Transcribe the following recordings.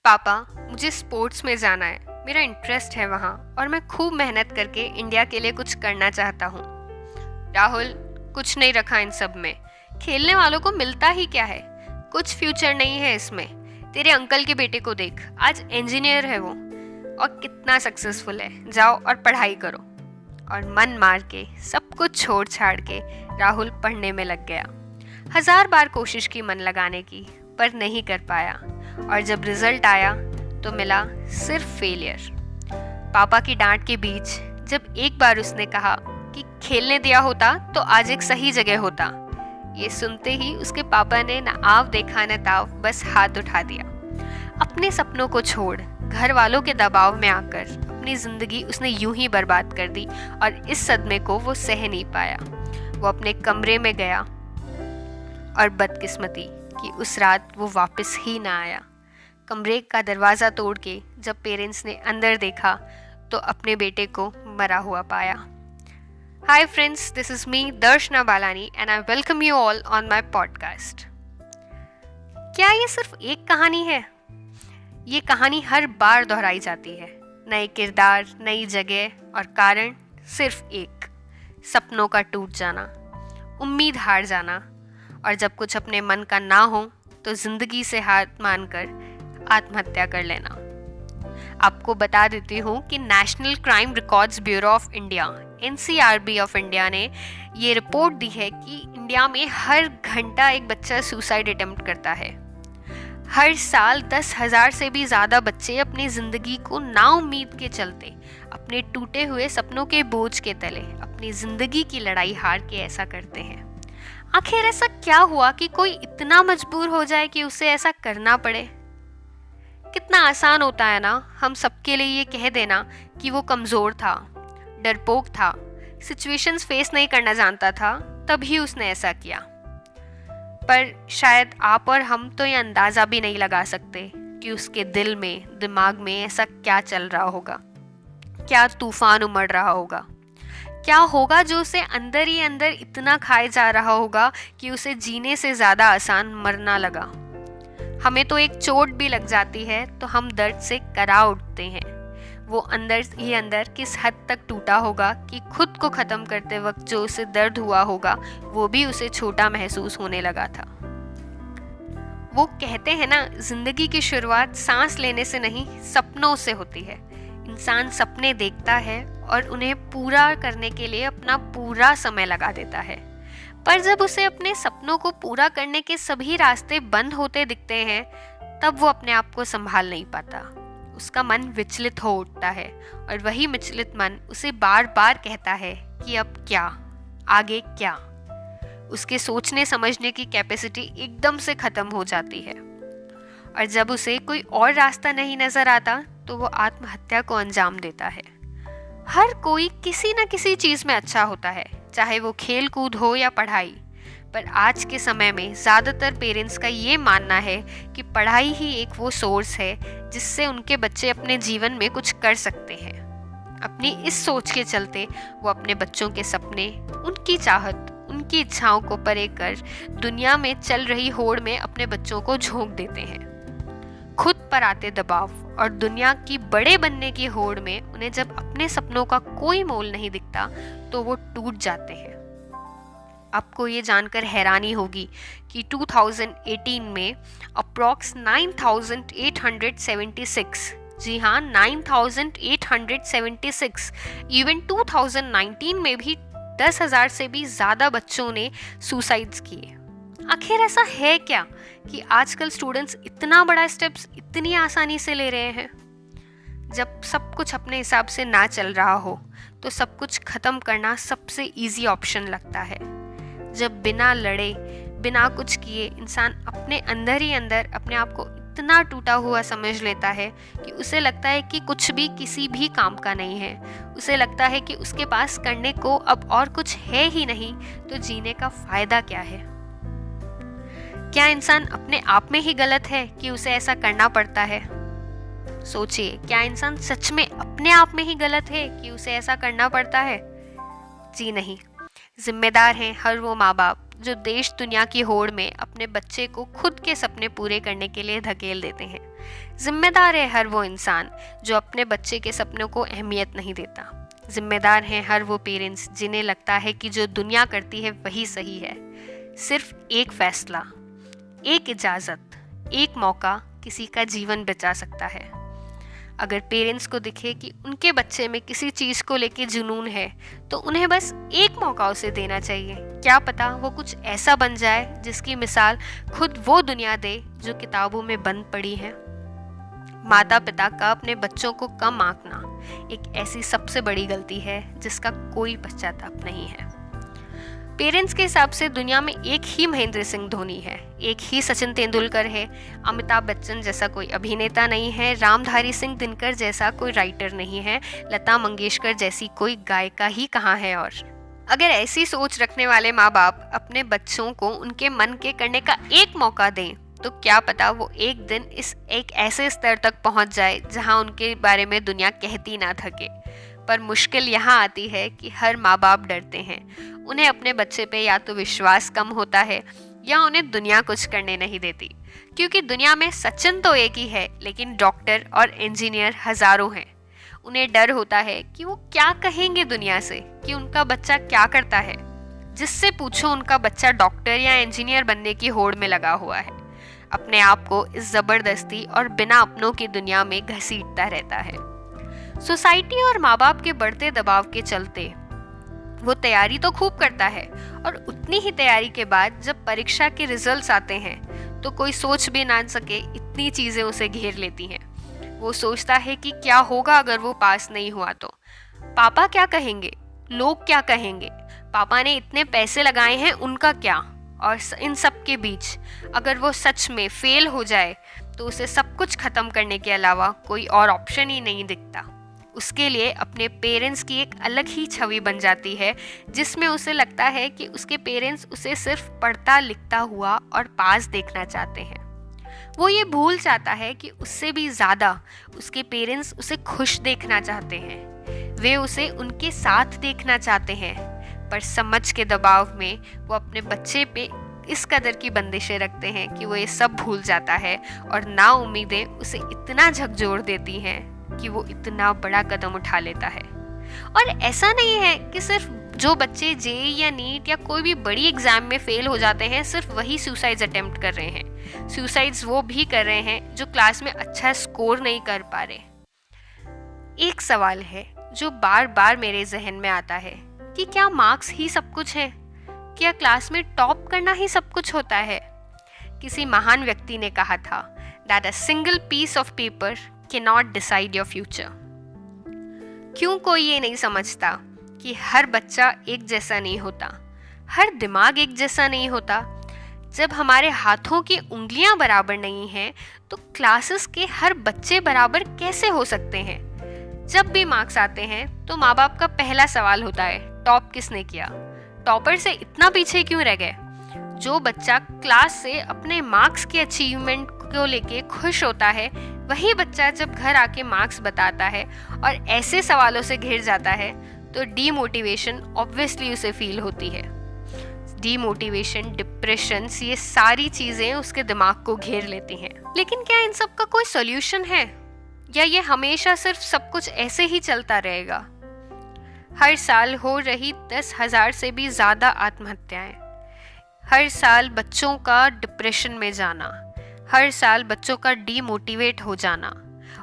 पापा, मुझे स्पोर्ट्स में जाना है। मेरा इंटरेस्ट है वहाँ और मैं खूब मेहनत करके इंडिया के लिए कुछ करना चाहता हूँ। राहुल, कुछ नहीं रखा इन सब में। खेलने वालों को मिलता ही क्या है? कुछ फ्यूचर नहीं है इसमें। तेरे अंकल के बेटे को देख, आज इंजीनियर है वो और कितना सक्सेसफुल है। जाओ और पढ़ाई करो। और मन मार के सब कुछ छोड़ छाड़ के राहुल पढ़ने में लग गया। 1000 बार कोशिश की मन लगाने की, पर नहीं कर पाया और जब रिजल्ट आया तो मिला सिर्फ फेलियर। पापा की डांट के बीच जब एक बार उसने कहा कि खेलने दिया होता तो आज एक सही जगह होता, ये सुनते ही उसके पापा ने न आव देखा न ताव, बस हाथ उठा दिया। अपने सपनों को छोड़ घर वालों के दबाव में आकर अपनी जिंदगी उसने यूं ही बर्बाद कर दी और इस सदमे को वो सह नहीं पाया। वो अपने कमरे में गया और बदकिस्मती कि उस रात वो वापस ही ना आया। कमरे का दरवाज़ा तोड़ के जब पेरेंट्स ने अंदर देखा तो अपने बेटे को मरा हुआ पाया। Hi friends, this is me Darshana Balani and I welcome you all on my podcast. क्या ये सिर्फ एक कहानी है? ये कहानी हर बार दोहराई जाती है। नए किरदार, नई जगह और कारण सिर्फ एक, सपनों का टूट जाना, उम्मीद हार जाना और जब कुछ अपने मन का ना हो तो जिंदगी से हार मानकर आत्महत्या कर लेना। आपको बता देती हूँ कि national crime records bureau of India NCRB of India ने ये रिपोर्ट दी है कि इंडिया में हर घंटा एक बच्चा सुसाइड अटेम्प्ट करता है। हर साल 10,000 से भी ज़्यादा बच्चे अपनी ज़िंदगी को नाउम्मीद के चलते, अपने टूटे हुए सपनों के बोझ के तले अपनी ज़िंदगी की लड़ाई हार के ऐसा करते हैं। आखिर ऐसा क्या हुआ कि कोई इतना मजबूर हो जाए कि उसे ऐसा करना पड़े? कितना आसान होता है ना हम सबके लिए ये कह देना कि वो कमज़ोर था, डरपोक था, सिचुएशंस फेस नहीं करना जानता था, तभी उसने ऐसा किया। पर शायद आप और हम तो ये अंदाज़ा भी नहीं लगा सकते कि उसके दिल में, दिमाग में ऐसा क्या चल रहा होगा, क्या तूफान उमड़ रहा होगा, क्या होगा जो उसे अंदर ही अंदर इतना खाए जा रहा होगा कि उसे जीने से ज़्यादा आसान मरना लगा। हमें तो एक चोट भी लग जाती है तो हम दर्द से करा उठते हैं। वो अंदर ही अंदर किस हद तक टूटा होगा कि खुद को ख़त्म करते वक्त जो उसे दर्द हुआ होगा वो भी उसे छोटा महसूस होने लगा था। वो कहते हैं ना, जिंदगी की शुरुआत सांस लेने से नहीं, सपनों से होती है। इंसान सपने देखता है और उन्हें पूरा करने के लिए अपना पूरा समय लगा देता है, पर जब उसे अपने सपनों को पूरा करने के सभी रास्ते बंद होते दिखते हैं तब वो अपने आप को संभाल नहीं पाता। उसका मन विचलित हो उठता है और वही विचलित मन उसे बार बार कहता है कि अब क्या, आगे क्या। उसके सोचने समझने की कैपेसिटी एकदम से खत्म हो जाती है और जब उसे कोई और रास्ता नहीं नजर आता तो वो आत्महत्या को अंजाम देता है। हर कोई किसी न किसी चीज़ में अच्छा होता है, चाहे वो खेल कूद हो या पढ़ाई, पर आज के समय में ज़्यादातर पेरेंट्स का ये मानना है कि पढ़ाई ही एक वो सोर्स है जिससे उनके बच्चे अपने जीवन में कुछ कर सकते हैं। अपनी इस सोच के चलते वो अपने बच्चों के सपने, उनकी चाहत, उनकी इच्छाओं को परे कर दुनिया में चल रही होड़ में अपने बच्चों को झोंक देते हैं। खुद पर आते दबाव और दुनिया की बड़े बनने की होड़ में उन्हें जब अपने सपनों का कोई मोल नहीं दिखता तो वो टूट जाते हैं। आपको ये जानकर हैरानी होगी कि 2018 में अप्रॉक्स 9,876, जी हाँ 9,876, इवन 2019 में भी 10,000 से भी ज़्यादा बच्चों ने सुसाइड्स किए। आखिर ऐसा है क्या कि आजकल स्टूडेंट्स इतना बड़ा स्टेप्स इतनी आसानी से ले रहे हैं? जब सब कुछ अपने हिसाब से ना चल रहा हो तो सब कुछ ख़त्म करना सबसे इजी ऑप्शन लगता है। जब बिना लड़े, बिना कुछ किए इंसान अपने अंदर ही अंदर अपने आप को इतना टूटा हुआ समझ लेता है कि उसे लगता है कि कुछ भी किसी भी काम का नहीं है। उसे लगता है कि उसके पास करने को अब और कुछ है ही नहीं, तो जीने का फ़ायदा क्या है? क्या इंसान अपने आप में ही गलत है कि उसे ऐसा करना पड़ता है? सोचिए, क्या इंसान सच में अपने आप में ही गलत है कि उसे ऐसा करना पड़ता है? जी नहीं। जिम्मेदार हैं हर वो माँ बाप जो देश दुनिया की होड़ में अपने बच्चे को खुद के सपने पूरे करने के लिए धकेल देते हैं। जिम्मेदार है हर वो इंसान जो अपने बच्चे के सपनों को अहमियत नहीं देता। जिम्मेदार हैं हर वो पेरेंट्स जिन्हें लगता है कि जो दुनिया करती है वही सही है। सिर्फ एक फैसला, एक इजाज़त, एक मौका किसी का जीवन बचा सकता है। अगर पेरेंट्स को दिखे कि उनके बच्चे में किसी चीज़ को लेके जुनून है तो उन्हें बस एक मौका उसे देना चाहिए। क्या पता वो कुछ ऐसा बन जाए जिसकी मिसाल खुद वो दुनिया दे जो किताबों में बंद पड़ी है। माता पिता का अपने बच्चों को कम आंकना एक ऐसी सबसे बड़ी गलती है जिसका कोई पश्चाताप नहीं है। पेरेंट्स के हिसाब से दुनिया में एक ही महेंद्र सिंह धोनी है, एक ही सचिन तेंदुलकर है। अमिताभ बच्चन जैसा कोई अभिनेता नहीं है, रामधारी सिंह दिनकर जैसा कोई राइटर नहीं है, लता मंगेशकर जैसी कोई गायिका ही कहाँ है। और अगर ऐसी सोच रखने वाले माँ बाप अपने बच्चों को उनके मन के करने का एक मौका दें तो क्या पता वो एक दिन इस एक ऐसे स्तर तक पहुंच जाए जहां उनके बारे में दुनिया कहती ना थके। पर मुश्किल यहाँ आती है कि हर माँ बाप डरते हैं। उन्हें अपने बच्चे पे या तो विश्वास कम होता है या उन्हें दुनिया कुछ करने नहीं देती, क्योंकि दुनिया में सचिन तो एक ही है लेकिन डॉक्टर और इंजीनियर हजारों हैं। उन्हें डर होता है कि वो क्या कहेंगे दुनिया से कि उनका बच्चा क्या करता है। जिससे पूछो उनका बच्चा डॉक्टर या इंजीनियर बनने की होड़ में लगा हुआ है। अपने आप को इस जबरदस्ती और बिना अपनों की दुनिया में घसीटता रहता है। सोसाइटी और माँ बाप के बढ़ते दबाव के चलते वो तैयारी तो खूब करता है और उतनी ही तैयारी के बाद जब परीक्षा के रिजल्ट्स आते हैं तो कोई सोच भी ना सके इतनी चीज़ें उसे घेर लेती हैं। वो सोचता है कि क्या होगा अगर वो पास नहीं हुआ तो। पापा क्या कहेंगे, लोग क्या कहेंगे, पापा ने इतने पैसे लगाए हैं उनका क्या। और इन सब के बीच अगर वो सच में फेल हो जाए तो उसे सब कुछ ख़त्म करने के अलावा कोई और ऑप्शन ही नहीं दिखता। उसके लिए अपने पेरेंट्स की एक अलग ही छवि बन जाती है जिसमें उसे लगता है कि उसके पेरेंट्स उसे सिर्फ पढ़ता लिखता हुआ और पास देखना चाहते हैं। वो ये भूल जाता है कि उससे भी ज़्यादा उसके पेरेंट्स उसे खुश देखना चाहते हैं। वे उसे उनके साथ देखना चाहते हैं, पर समझ के दबाव में वो अपने बच्चे पे इस कदर की बंदिशें रखते हैं कि वो ये सब भूल जाता है और ना उम्मीदें उसे इतना झकझोर देती हैं कि वो इतना बड़ा कदम उठा लेता है। और ऐसा नहीं है कि सिर्फ जो बच्चे जेईई या नीट या कोई भी बड़ी एग्जाम में फेल हो जाते हैं सिर्फ वही सुसाइड्स अटेम्प्ट कर रहे हैं। सुसाइड्स वो भी कर रहे हैं जो क्लास में अच्छा स्कोर नहीं कर पा रहे। एक सवाल है जो बार बार मेरे जहन में आता है कि क्या मार्क्स ही सब कुछ है? क्या क्लास में टॉप करना ही सब कुछ होता है? किसी महान व्यक्ति ने कहा था that a single piece of paper cannot decide your future। क्यों कोई ये नहीं समझता कि हर बच्चा एक जैसा नहीं होता, हर दिमाग एक जैसा नहीं होता। जब हमारे हाथों की उंगलियां बराबर नहीं हैं तो क्लासेस के हर बच्चे बराबर कैसे हो सकते हैं? जब भी मार्क्स आते हैं तो माँ बाप का पहला सवाल होता है टॉप किसने किया, टॉपर से इतना पीछे क्यों रह गए। जो बच्चा क्लास से अपने मार्क्स के अचीवमेंट को लेके खुश होता है वही बच्चा जब घर आके मार्क्स बताता है और ऐसे सवालों से घिर जाता है तो डीमोटिवेशन ऑब्वियसली उसे फील होती है। डीमोटिवेशन, डिप्रेशन, ये सारी चीज़ें उसके दिमाग को घेर लेती हैं। लेकिन क्या इन सब का कोई सॉल्यूशन है या ये हमेशा सिर्फ सब कुछ ऐसे ही चलता रहेगा? हर साल हो रही 10,000 से भी ज़्यादा आत्महत्याएं, हर साल बच्चों का डिप्रेशन में जाना, हर साल बच्चों का डीमोटिवेट हो जाना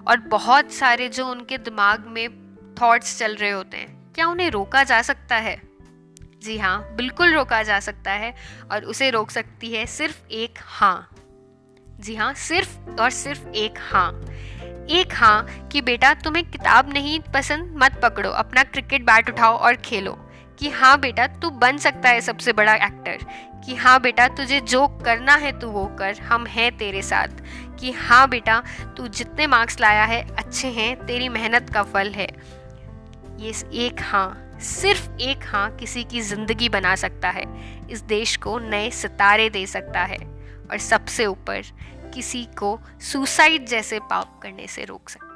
और बहुत सारे जो उनके दिमाग में थॉट्स चल रहे होते हैं, क्या उन्हें रोका जा सकता है? जी हाँ, बिल्कुल रोका जा सकता है और उसे रोक सकती है सिर्फ एक हाँ। जी हाँ, सिर्फ और सिर्फ एक हाँ। एक हाँ कि बेटा तुम्हें किताब नहीं पसंद, मत पकड़ो, अपना क्रिकेट बैट उठाओ और खेलो। कि हाँ बेटा तू बन सकता है सबसे बड़ा एक्टर। कि हाँ बेटा तुझे जो करना है तू वो कर, हम हैं तेरे साथ। कि हाँ बेटा तू जितने मार्क्स लाया है अच्छे हैं, तेरी मेहनत का फल है। ये एक हाँ, सिर्फ एक हाँ किसी की ज़िंदगी बना सकता है, इस देश को नए सितारे दे सकता है और सबसे ऊपर किसी को सुसाइड जैसे पाप करने से रोक सकता है।